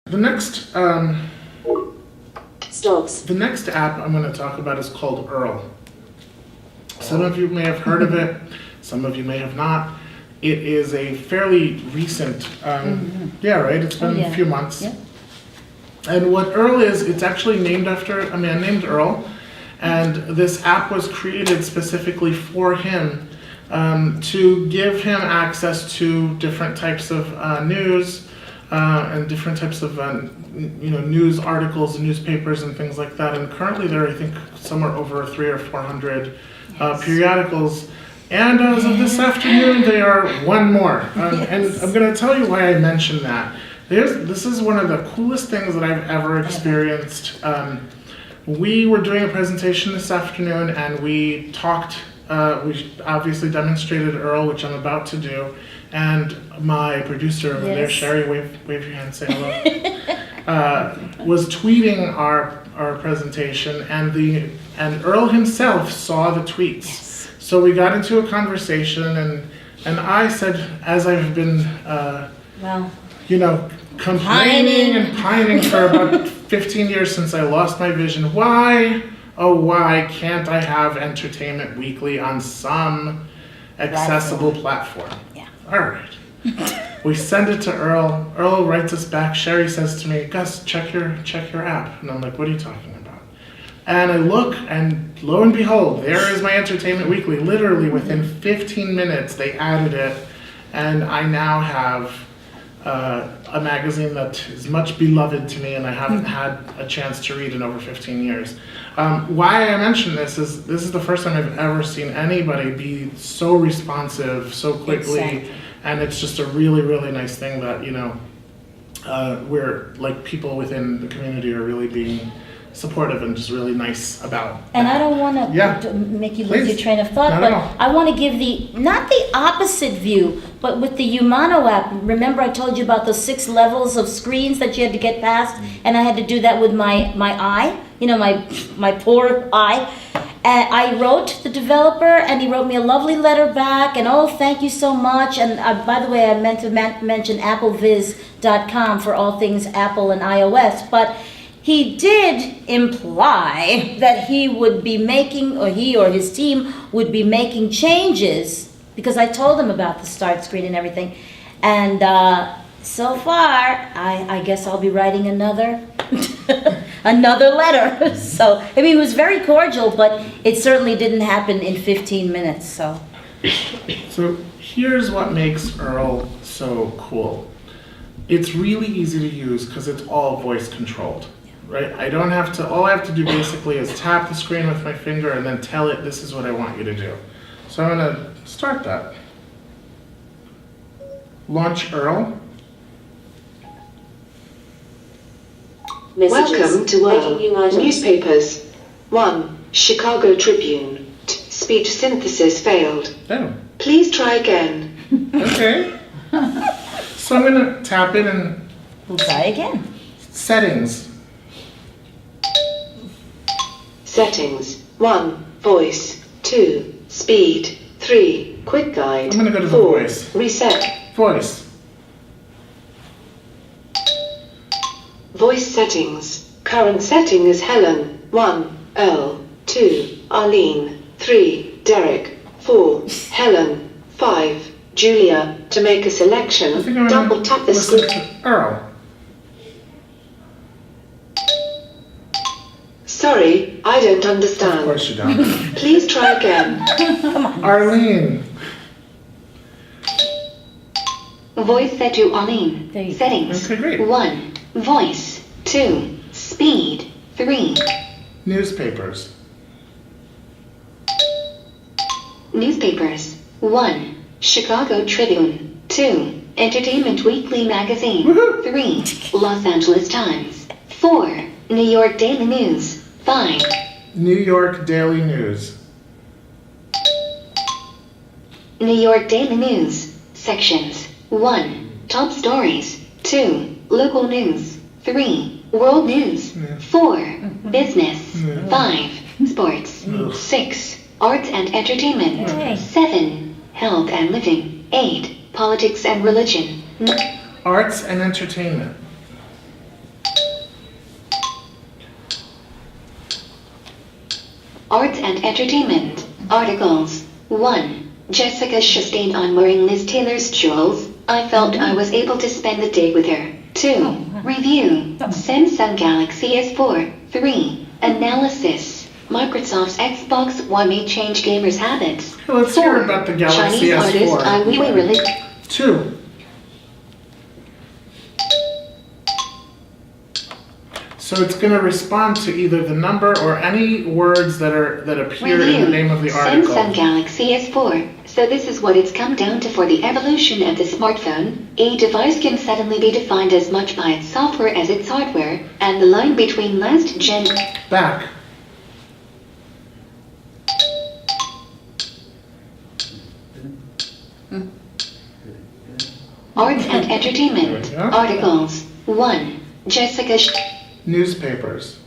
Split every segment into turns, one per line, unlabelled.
The next
Stokes.
the next app I'm going to talk about is called Earl. Some of you may have heard of it, some of you may have not. It is a fairly recent, yeah, right? It's been a few months.
Yeah.
And what Earl is, it's actually named after a man named Earl. And this app was created specifically for him to give him access to different types of news and different types of news articles and newspapers and things like that. And currently there are, I think, somewhere over 300 or 400 periodicals. And as of this afternoon, they are one more. And I'm going to tell you why I mentioned that. This is one of the coolest things that I've ever experienced. We were doing a presentation this afternoon, and we talked, we obviously demonstrated Earl, which I'm about to do, and my producer over there, Sherry, wave your hand, say hello, was tweeting our presentation, and Earl himself saw the tweets.
Yes.
So we got into a conversation, and I said, as I've been, complaining and pining for about 15 years since I lost my vision, why can't I have Entertainment Weekly on some accessible platform?
Yeah.
All right. We send it to Earl. Earl writes us back. Sherry says to me, Gus, check your app. And I'm like, what are you talking about? And I look, and lo and behold, there is my Entertainment Weekly. Literally within 15 minutes, they added it, and I now have a magazine that is much beloved to me, and I haven't had a chance to read in over 15 years. Why I mention this is the first time I've ever seen anybody be so responsive so quickly,
Exactly.
And it's just a really, really nice thing that we're like people within the community are really being supportive and just really nice about.
And I don't want to make you lose your train of thought, but I want to give not the opposite view, but with the Humano app. Remember I told you about the 6 levels of screens that you had to get past, and I had to do that with my eye, my poor eye. And I wrote the developer, and he wrote me a lovely letter back, and thank you so much. And by the way, I meant to mention appleviz.com for all things Apple and iOS, but he did imply that he would be making, or he or his team would be making changes, because I told him about the start screen and everything. And so far, I guess I'll be writing another letter. So, he was very cordial, but it certainly didn't happen in 15 minutes, so.
So here's what makes Earl so cool. It's really easy to use because it's all voice controlled. Right? All I have to do basically is tap the screen with my finger and then tell it, this is what I want you to do. So I'm going to start that. Launch Earl.
Messages.
Welcome to Earl.
Making new items.
Newspapers. 1. Chicago Tribune. Speech synthesis failed.
Oh,
Please try again.
okay. So I'm going to tap it and
We'll try again.
settings.
Settings. 1. Voice. 2. Speed. 3. Quick guide.
I'm gonna go to the
4.
voice.
Reset.
Voice.
Voice settings. Current setting is Helen. 1. Earl. 2. Arlene. 3. Derek. 4. Helen. 5. Julia. To make a
I
selection,
think I'm
double
going
tap
to
the
listen
screen.
to Earl.
Sorry, I don't
Of
understand.
course you don't.
Please try again.
Arlene.
Voice set to Arlene.
There you go.
Settings.
Okay, great.
1. Voice. 2. Speed. 3.
Newspapers.
Newspapers. 1. Chicago Tribune. 2. Entertainment Weekly Magazine.
Woohoo!
3. Los Angeles Times. 4. New York Daily News. 5.
New York Daily News.
New York Daily News. Sections. 1. Top stories. 2. Local news. 3. World news. 4. Business. 5. Sports. 6. Arts and entertainment.
Hey.
7. Health and living. 8. Politics and religion.
Arts and entertainment.
Arts and entertainment. Articles. 1. Jessica Chastain on wearing Liz Taylor's jewels. I felt I was able to spend the day with her. 2. Review. Samsung Galaxy S4. 3. Analysis. Microsoft's Xbox One may change gamers' habits.
Let's
4.
hear about the Galaxy
Chinese
S4.
artist Ai Weiwei released.
2. So it's going to respond to either the number or any words that appear in the name of the article.
Samsung Galaxy S4. So this is what it's come down to for the evolution of the smartphone. A device can suddenly be defined as much by its software as its hardware, and the line between last gen...
Back.
Arts and entertainment.
There we go.
Articles. 1. Jessica
Newspapers.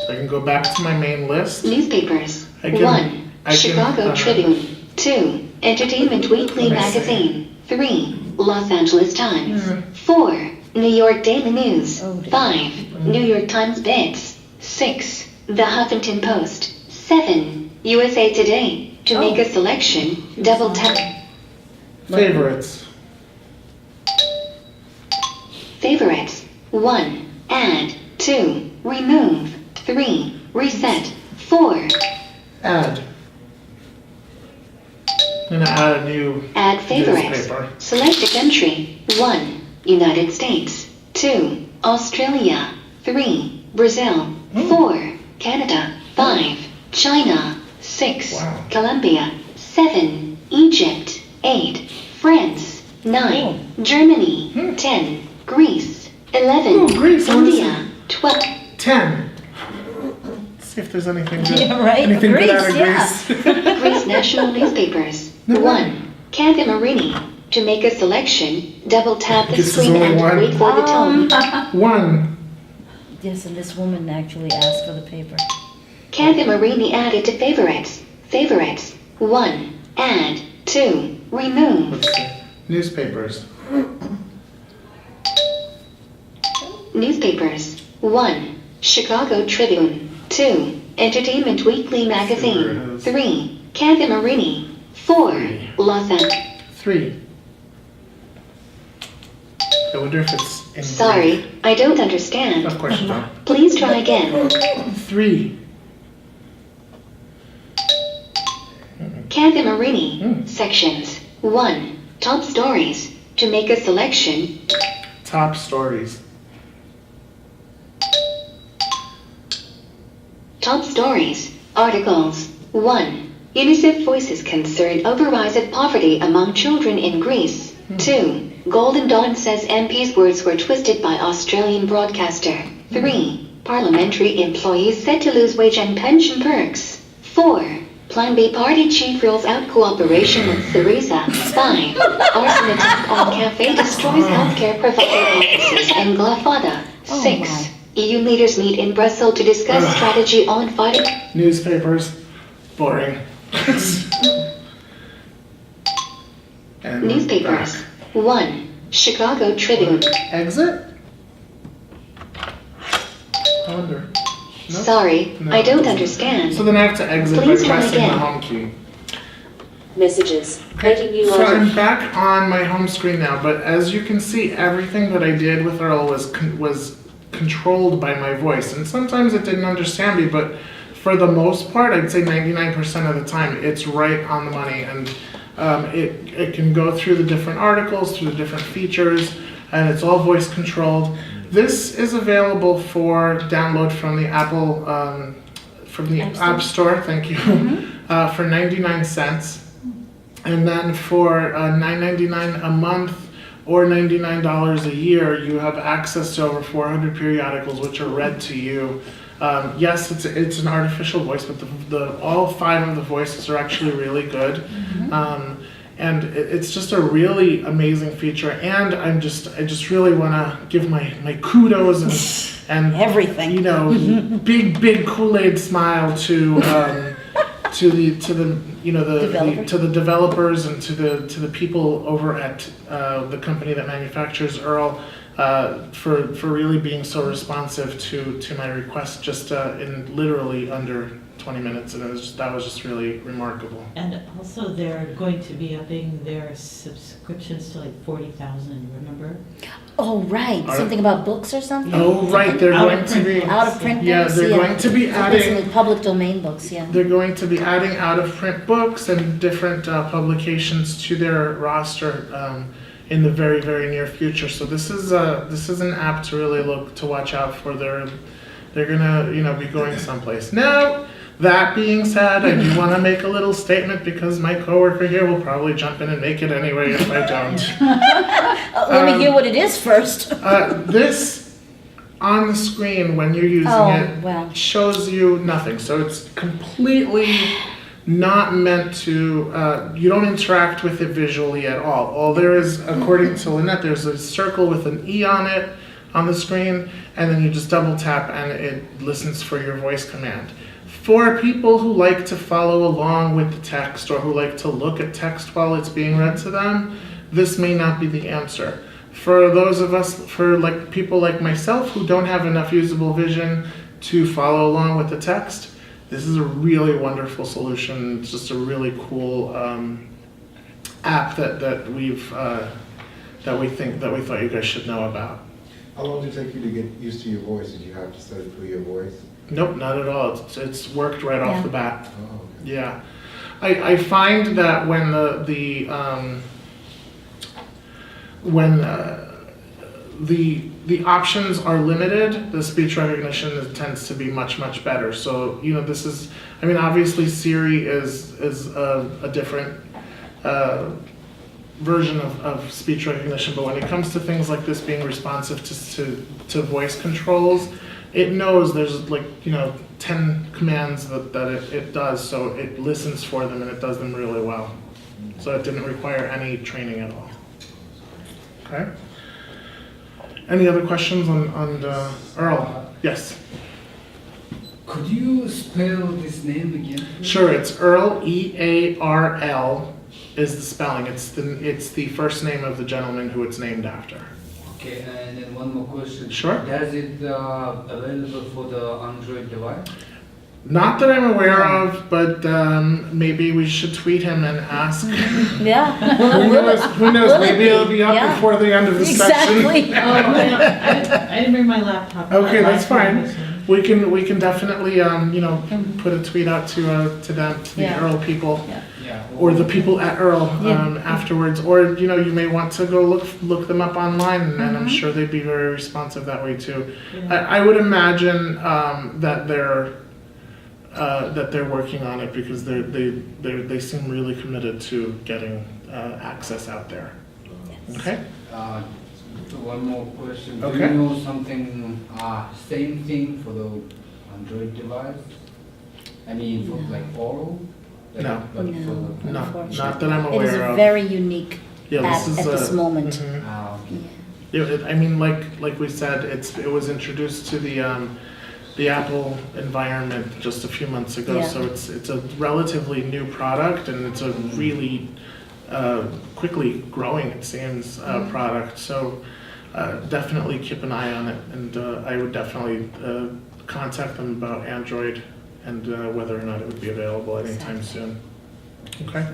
I can go back to my main list.
Newspapers.
I can-
1. Chicago Tribune. 2. Entertainment Weekly
Let me see.
Magazine. 3. Los Angeles Times.
Hmm.
4. New York Daily News.
Oh, dear.
5. New York Times Bits. 6. The Huffington Post. 7. USA Today. To make a selection, double tap.
Favorites.
Favorites. 1. Add. 2. Remove. 3. Reset. 4.
Add. I'm going to add a new
Add favorites.
newspaper.
Select a country. 1. United States. 2. Australia. 3. Brazil. 4. Canada. 5. China. 6.
Wow.
Colombia. 7. Egypt. 8. France. 9. Germany. 10. Greece. 11.
Ooh, Greece, I wanna
India. 12.
10. Let's see if there's anything good.
Yeah, right.
Anything good out of
Greece,
Greece.
Greece national newspapers.
No.
1. Kathy Marini. To make a selection, double tap the
This is
screen
only
and
one.
wait for the tone.
1.
Yes, and this woman actually asked for the paper.
Kathy Marini added to favorites. Favorites. 1. Add. 2. Remove.
Let's see. Newspapers.
Newspapers. 1. Chicago Tribune. 2. Entertainment Weekly Magazine. 3. Kathy Marini. 4. Los Angeles.
3. I wonder if it's in Greek.
Sorry, I don't understand.
Of course you don't.
Please try again.
3.
Kathy Marini. Sections. 1. Top stories. To make a selection,
Top stories.
top stories. Articles. 1. UNICEF voices concern over rise of poverty among children in Greece. 2. Golden Dawn says MP's words were twisted by Australian broadcaster. 3. Parliamentary employees set to lose wage and pension perks. 4. Plan B party chief rules out cooperation with Syriza. 5. Arson attack on cafe destroys healthcare provider offices in Glafada. 6. EU leaders meet in Brussels to discuss strategy on fighting.
Newspapers. Boring. And we're
Newspapers.
back.
1. Chicago Tribune.
Exit? I wonder. Nope.
Sorry,
No.
I don't understand.
So then I have to exit
Please
by
try
pressing the
again.
home key.
Messages. Letting you
So
out
I'm
of
back on my home screen now, but as you can see, everything that I did with Earl was controlled by my voice. And sometimes it didn't understand me, but for the most part, I'd say 99% of the time, it's right on the money. And it can go through the different articles, through the different features, and it's all voice controlled. This is available for download from the Apple, from the App Store, thank you, for 99 cents. And then for $9.99 a month or $99 a year, you have access to over 400 periodicals, which are read to you. Yes, it's an artificial voice, but all 5 of the voices are actually really good. And it's just a really amazing feature. And I just really want to give my kudos and
Everything.
you know, big Kool-Aid smile to the developers and to the people over at the company that manufactures Earl. for really being so responsive to my request just in literally under 20 minutes, and that was just really remarkable.
And also, they're going to be upping their subscriptions to like 40,000, remember?
Oh, right, something about books or something?
Oh, right, they're going to be
Out of print books?
yeah, they're going to be adding
Basically public domain books, yeah.
they're going to be adding out of print books and different publications to their roster in the very, very near future. So this is an app to really watch out for. They're gonna be going someplace. Now, that being said, I do want to make a little statement because my coworker here will probably jump in and make it anyway if I don't.
Let me hear what it is first.
This on the screen when you're using
wow.
shows you nothing. So it's completely not meant to, you don't interact with it visually at all. All there is, according to Lynette, there's a circle with an E on it on the screen, and then you just double tap and it listens for your voice command. For people who like to follow along with the text or who like to look at text while it's being read to them, this may not be the answer. For those of us, for like people like myself who don't have enough usable vision to follow along with the text, this is a really wonderful solution. It's just a really cool app that we thought you guys should know about.
How long did it take you to get used to your voice? Did you have to study through your voice?
Nope, not at all. It's worked right off the bat.
Oh, okay.
Yeah, I find that when the options are limited, the speech recognition tends to be much better. So this is, I mean, obviously Siri is a different version of speech recognition, but when it comes to things like this being responsive to voice controls, it knows there's 10 commands that it does, so it listens for them and it does them really well. So it didn't require any training at all. Okay. Any other questions on Earl? Yes.
Could you spell this name again?
Sure. It's Earl, E-A-R-L is the spelling. It's the first name of the gentleman who it's named after.
Okay, and then one more question.
Sure.
Does it available for the Android device?
Not that I'm aware of, but maybe we should tweet him and ask.
Yeah.
Who knows? Maybe it'll be up before the end of the section.
Exactly.
I didn't bring my laptop.
Okay, that's fine. We can definitely put a tweet out to them, to the Earl people.
Yeah.
Yeah.
Or the people at Earl afterwards, or you may want to go look them up online, and I'm sure they'd be very responsive that way too.
Yeah.
I would imagine that they're working on it because they seem really committed to getting access out there. Okay.
One more question.
Okay.
Do you know something? Same thing for the Android device? I mean, for like Oral.
No.
No,
Not that I'm
It is
aware
a
of.
very unique
Yeah,
app at this moment.
mhm.
Okay.
Yeah, I mean, like we said, it was introduced to the Apple environment just a few months ago,
Yeah.
so it's a relatively new product, and it's a really quickly growing, it seems, product. So definitely keep an eye on it, and I would definitely contact them about Android and whether or not it would be available anytime soon. Okay.